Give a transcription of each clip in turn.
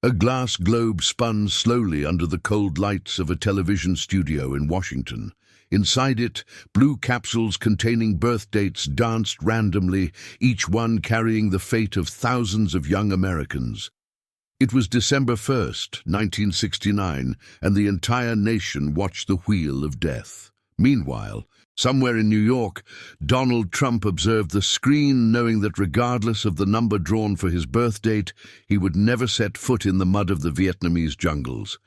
A glass globe spun slowly under the cold lights of a television studio in Washington. Inside it, blue capsules containing birth dates danced randomly, each one carrying the fate of thousands of young Americans. It was December 1st, 1969, and the entire nation watched the wheel of death. Meanwhile, somewhere in New York, Donald Trump observed the screen, knowing that regardless of the number drawn for his birth date, he would never set foot in the mud of the Vietnamese jungles.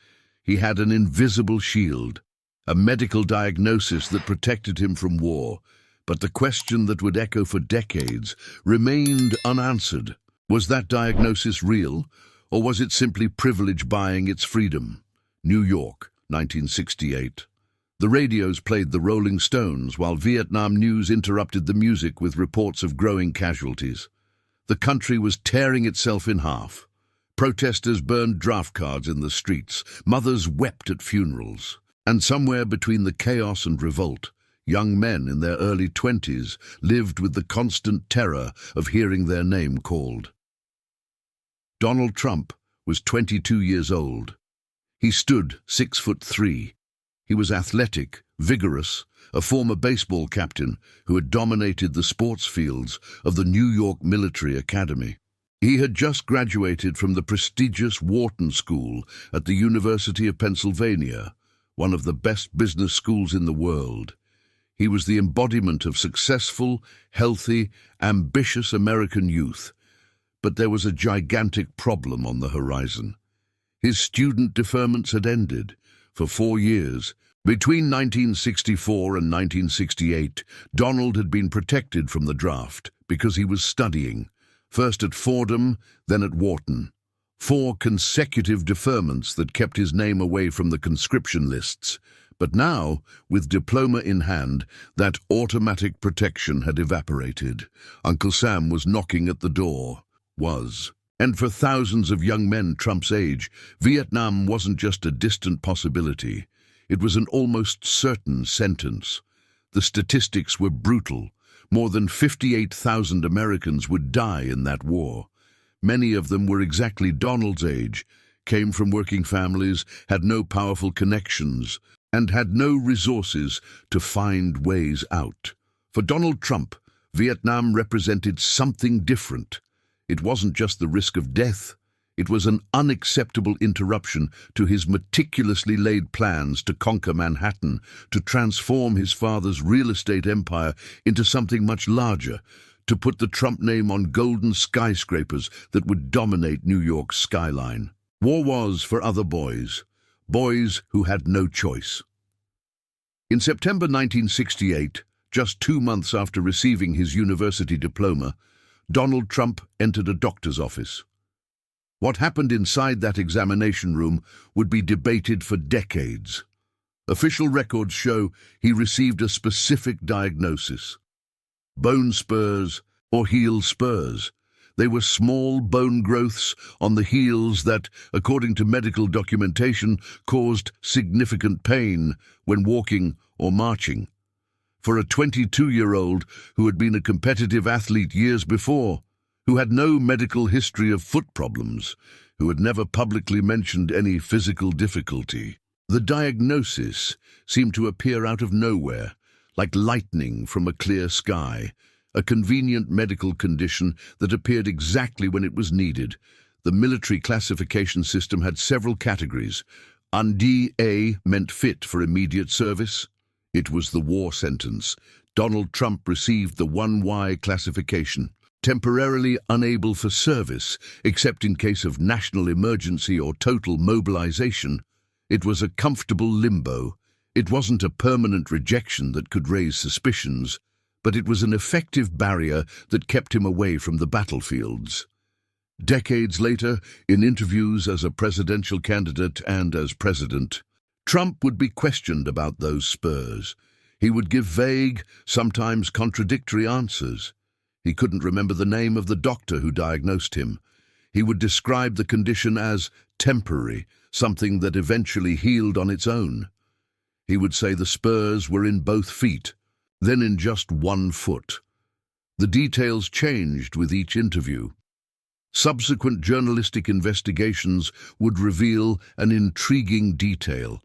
He had an invisible shield, a medical diagnosis that protected him from war. But the question that would echo for decades remained unanswered. Was that diagnosis real, or was it simply privilege buying its freedom? New York, 1968. The radios played the Rolling Stones while Vietnam news interrupted the music with reports of growing casualties. The country was tearing itself in half. Protesters burned draft cards in the streets. Mothers wept at funerals. And somewhere between the chaos and revolt, young men in their early 20s lived with the constant terror of hearing their name called. Donald Trump was 22 years old. He stood 6'3". He was athletic, vigorous, a former baseball captain who had dominated the sports fields of the New York Military Academy. He had just graduated from the prestigious Wharton School at the University of Pennsylvania, one of the best business schools in the world. He was the embodiment of successful, healthy, ambitious American youth. But there was a gigantic problem on the horizon. His student deferments had ended. For 4 years, between 1964 and 1968, Donald had been protected from the draft because he was studying, first at Fordham, then at Wharton. 4 consecutive deferments that kept his name away from the conscription lists. But now, with diploma in hand, that automatic protection had evaporated. Uncle Sam was knocking at the door. And for thousands of young men Trump's age, Vietnam wasn't just a distant possibility. It was an almost certain sentence. The statistics were brutal. More than 58,000 Americans would die in that war. Many of them were exactly Donald's age, came from working families, had no powerful connections, and had no resources to find ways out. For Donald Trump, Vietnam represented something different. It wasn't just the risk of death. It was an unacceptable interruption to his meticulously laid plans to conquer Manhattan, to transform his father's real estate empire into something much larger, to put the Trump name on golden skyscrapers that would dominate New York's skyline. War was for other boys who had no choice. In September 1968, just 2 months after receiving his university diploma, Donald Trump entered a doctor's office. What happened inside that examination room would be debated for decades. Official records show he received a specific diagnosis: bone spurs or heel spurs. They were small bone growths on the heels that, according to medical documentation, caused significant pain when walking or marching. For a 22-year-old who had been a competitive athlete years before, who had no medical history of foot problems, who had never publicly mentioned any physical difficulty, the diagnosis seemed to appear out of nowhere, like lightning from a clear sky, a convenient medical condition that appeared exactly when it was needed. The military classification system had several categories. UNDA meant fit for immediate service. It was the war sentence. Donald Trump received the 1Y classification, temporarily unable for service, except in case of national emergency or total mobilization. It was a comfortable limbo. It wasn't a permanent rejection that could raise suspicions, but it was an effective barrier that kept him away from the battlefields. Decades later, in interviews as a presidential candidate and as president, Trump would be questioned about those spurs. He would give vague, sometimes contradictory answers. He couldn't remember the name of the doctor who diagnosed him. He would describe the condition as temporary, something that eventually healed on its own. He would say the spurs were in both feet, then in just one foot. The details changed with each interview. Subsequent journalistic investigations would reveal an intriguing detail.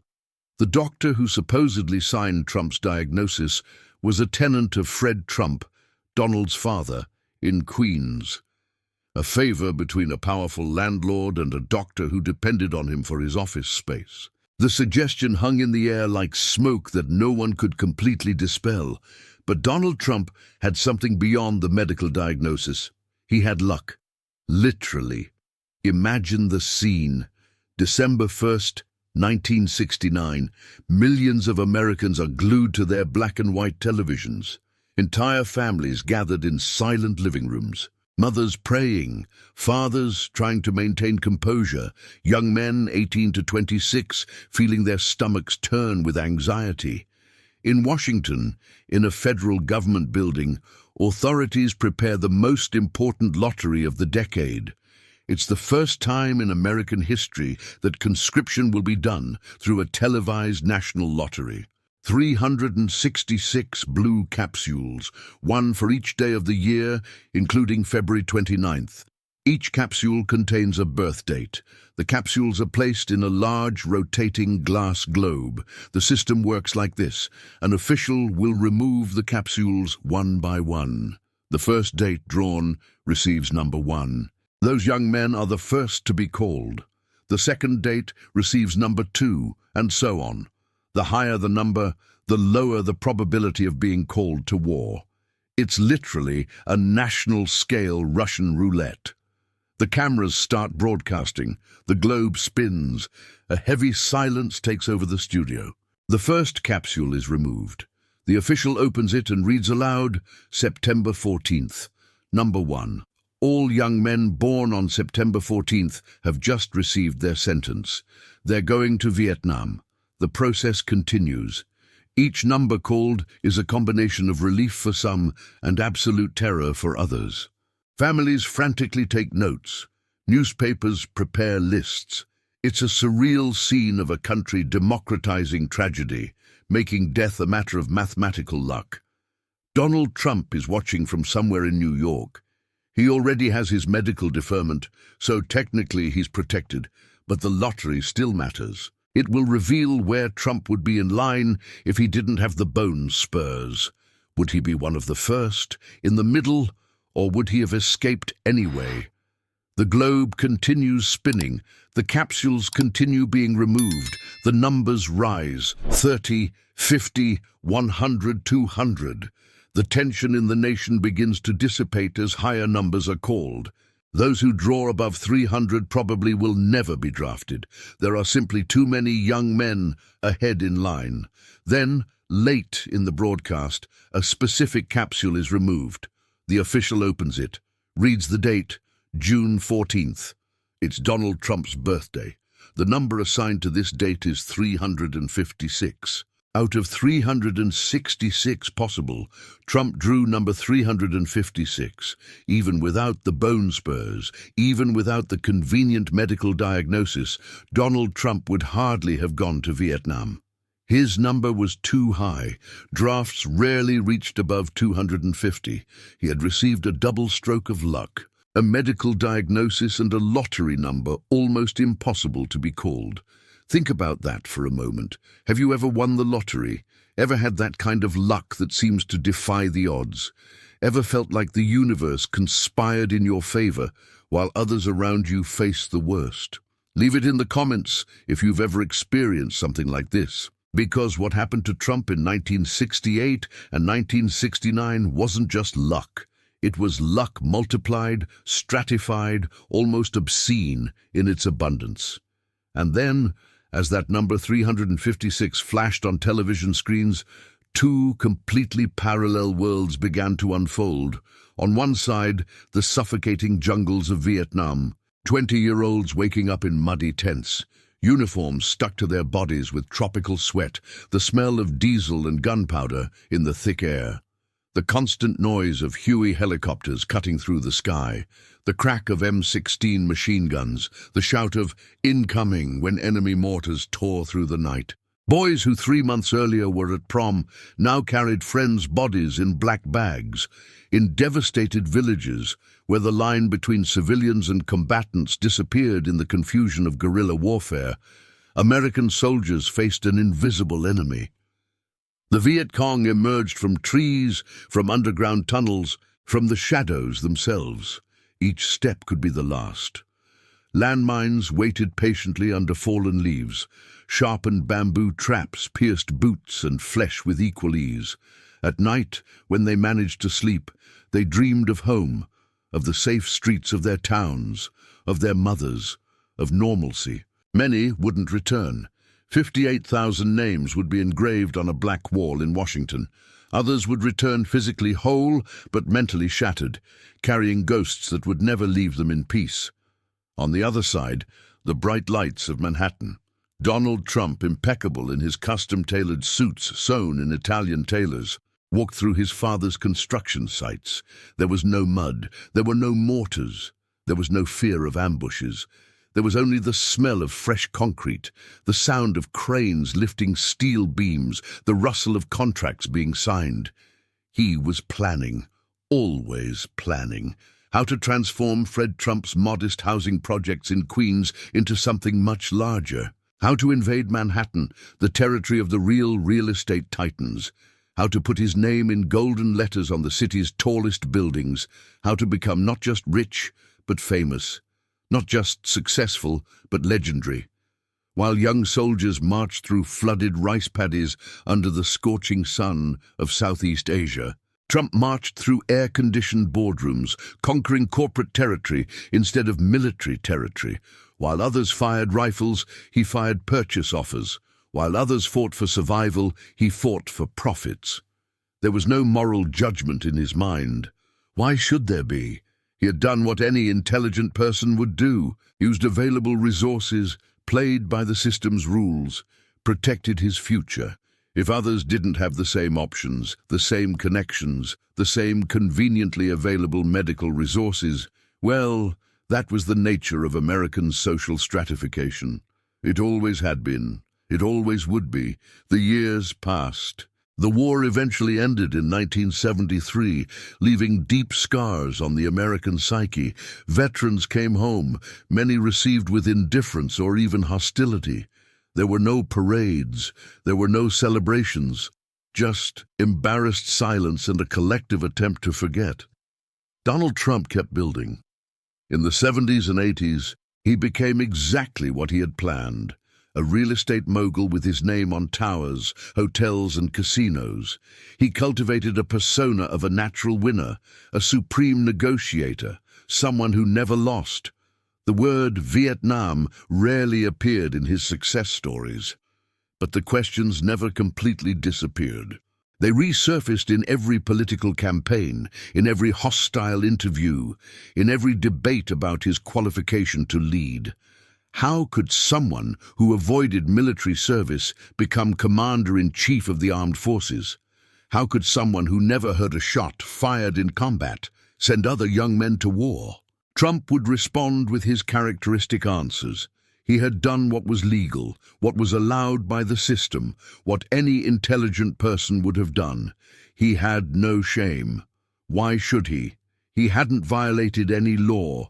The doctor who supposedly signed Trump's diagnosis was a tenant of Fred Trump, Donald's father, in Queens. A favor between a powerful landlord and a doctor who depended on him for his office space. The suggestion hung in the air like smoke that no one could completely dispel. But Donald Trump had something beyond the medical diagnosis. He had luck. Literally. Imagine the scene. December 1st, 1969. Millions of Americans are glued to their black and white televisions. Entire families gathered in silent living rooms. Mothers praying, fathers trying to maintain composure, young men 18 to 26 feeling their stomachs turn with anxiety. In Washington, in a federal government building, authorities prepare the most important lottery of the decade. It's the first time in American history that conscription will be done through a televised national lottery. 366 blue capsules, one for each day of the year, including February 29th. Each capsule contains a birth date. The capsules are placed in a large rotating glass globe. The system works like this. An official will remove the capsules one by one. The first date drawn receives number 1. Those young men are the first to be called. The second date receives number 2, and so on. The higher the number, the lower the probability of being called to war. It's literally a national-scale Russian roulette. The cameras start broadcasting. The globe spins. A heavy silence takes over the studio. The first capsule is removed. The official opens it and reads aloud, September 14th. Number 1. All young men born on September 14th have just received their sentence. They're going to Vietnam. The process continues. Each number called is a combination of relief for some and absolute terror for others. Families frantically take notes. Newspapers prepare lists. It's a surreal scene of a country democratizing tragedy, making death a matter of mathematical luck. Donald Trump is watching from somewhere in New York. He already has his medical deferment, so technically he's protected, but the lottery still matters. It will reveal where Trump would be in line if he didn't have the bone spurs. Would he be one of the first, in the middle, or would he have escaped anyway? The globe continues spinning. The capsules continue being removed. The numbers rise. 30, 50, 100, 200. The tension in the nation begins to dissipate as higher numbers are called. Those who draw above 300 probably will never be drafted. There are simply too many young men ahead in line. Then, late in the broadcast, a specific capsule is removed. The official opens it, reads the date, June 14th. It's Donald Trump's birthday. The number assigned to this date is 356. Out of 366 possible, Trump drew number 356. Even without the bone spurs, even without the convenient medical diagnosis, Donald Trump would hardly have gone to Vietnam. His number was too high. Drafts rarely reached above 250. He had received a double stroke of luck. A medical diagnosis and a lottery number almost impossible to be called. Think about that for a moment. Have you ever won the lottery? Ever had that kind of luck that seems to defy the odds? Ever felt like the universe conspired in your favor while others around you face the worst? Leave it in the comments if you've ever experienced something like this. Because what happened to Trump in 1968 and 1969 wasn't just luck. It was luck multiplied, stratified, almost obscene in its abundance. And then, as that number 356 flashed on television screens, two completely parallel worlds began to unfold. On one side, the suffocating jungles of Vietnam, 20-year-olds waking up in muddy tents, uniforms stuck to their bodies with tropical sweat, the smell of diesel and gunpowder in the thick air, the constant noise of Huey helicopters cutting through the sky, the crack of M16 machine guns, the shout of incoming when enemy mortars tore through the night. Boys who 3 months earlier were at prom now carried friends' bodies in black bags. In devastated villages, where the line between civilians and combatants disappeared in the confusion of guerrilla warfare, American soldiers faced an invisible enemy. The Viet Cong emerged from trees, from underground tunnels, from the shadows themselves. Each step could be the last. Landmines waited patiently under fallen leaves. Sharpened bamboo traps pierced boots and flesh with equal ease. At night, when they managed to sleep, they dreamed of home, of the safe streets of their towns, of their mothers, of normalcy. Many wouldn't return. 58,000 names would be engraved on a black wall in Washington. Others would return physically whole but mentally shattered, carrying ghosts that would never leave them in peace. On the other side, the bright lights of Manhattan. Donald Trump, impeccable in his custom-tailored suits sewn in Italian tailors, walked through his father's construction sites. There was no mud, there were no mortars, there was no fear of ambushes. There was only the smell of fresh concrete, the sound of cranes lifting steel beams, the rustle of contracts being signed. He was planning, always planning, how to transform Fred Trump's modest housing projects in Queens into something much larger. How to invade Manhattan, the territory of the real estate titans. How to put his name in golden letters on the city's tallest buildings. How to become not just rich, but famous. Not just successful, but legendary. While young soldiers marched through flooded rice paddies under the scorching sun of Southeast Asia, Trump marched through air-conditioned boardrooms, conquering corporate territory instead of military territory. While others fired rifles, he fired purchase offers. While others fought for survival, he fought for profits. There was no moral judgment in his mind. Why should there be? He had done what any intelligent person would do, used available resources, played by the system's rules, protected his future. If others didn't have the same options, the same connections, the same conveniently available medical resources, well, that was the nature of American social stratification. It always had been. It always would be. The years passed. The war eventually ended in 1973, leaving deep scars on the American psyche. Veterans came home, many received with indifference or even hostility. There were no parades, there were no celebrations, just embarrassed silence and a collective attempt to forget. Donald Trump kept building. In the 70s and 80s, he became exactly what he had planned. A real estate mogul with his name on towers, hotels and casinos. He cultivated a persona of a natural winner, a supreme negotiator, someone who never lost. The word Vietnam rarely appeared in his success stories, but the questions never completely disappeared. They resurfaced in every political campaign, in every hostile interview, in every debate about his qualification to lead. How could someone who avoided military service become commander-in-chief of the armed forces? How could someone who never heard a shot fired in combat send other young men to war? Trump would respond with his characteristic answers. He had done what was legal, what was allowed by the system, what any intelligent person would have done. He had no shame. Why should he? He hadn't violated any law.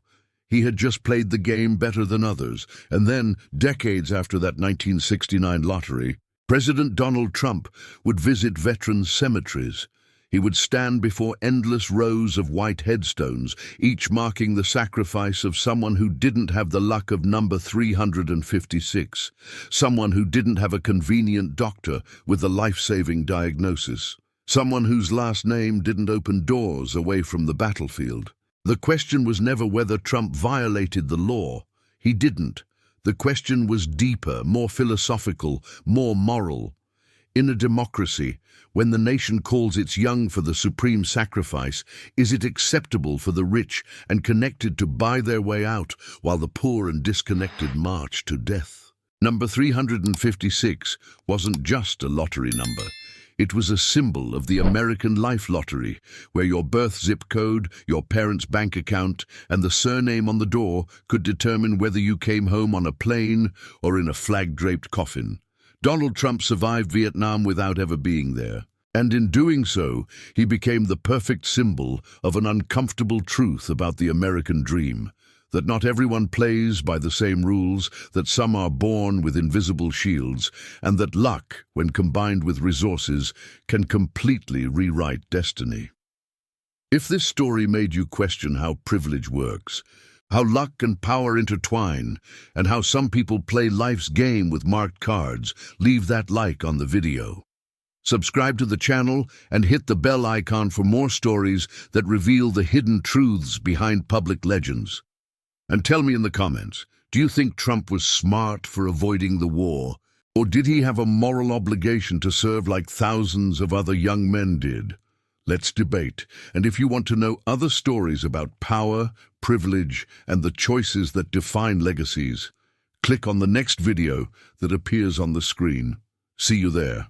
He had just played the game better than others. And then, decades after that 1969 lottery, President Donald Trump would visit veterans' cemeteries. He would stand before endless rows of white headstones, each marking the sacrifice of someone who didn't have the luck of number 356, someone who didn't have a convenient doctor with a life-saving diagnosis, someone whose last name didn't open doors away from the battlefield. The question was never whether Trump violated the law. He didn't. The question was deeper, more philosophical, more moral. In a democracy, when the nation calls its young for the supreme sacrifice, is it acceptable for the rich and connected to buy their way out while the poor and disconnected march to death? Number 356 wasn't just a lottery number. It was a symbol of the American life lottery, where your birth zip code, your parents' bank account, and the surname on the door could determine whether you came home on a plane or in a flag-draped coffin. Donald Trump survived Vietnam without ever being there. And in doing so, he became the perfect symbol of an uncomfortable truth about the American dream. That not everyone plays by the same rules, that some are born with invisible shields, and that luck, when combined with resources, can completely rewrite destiny. If this story made you question how privilege works, how luck and power intertwine, and how some people play life's game with marked cards, leave that like on the video. Subscribe to the channel and hit the bell icon for more stories that reveal the hidden truths behind public legends. And tell me in the comments, do you think Trump was smart for avoiding the war? Or did he have a moral obligation to serve like thousands of other young men did? Let's debate. And if you want to know other stories about power, privilege, and the choices that define legacies, click on the next video that appears on the screen. See you there.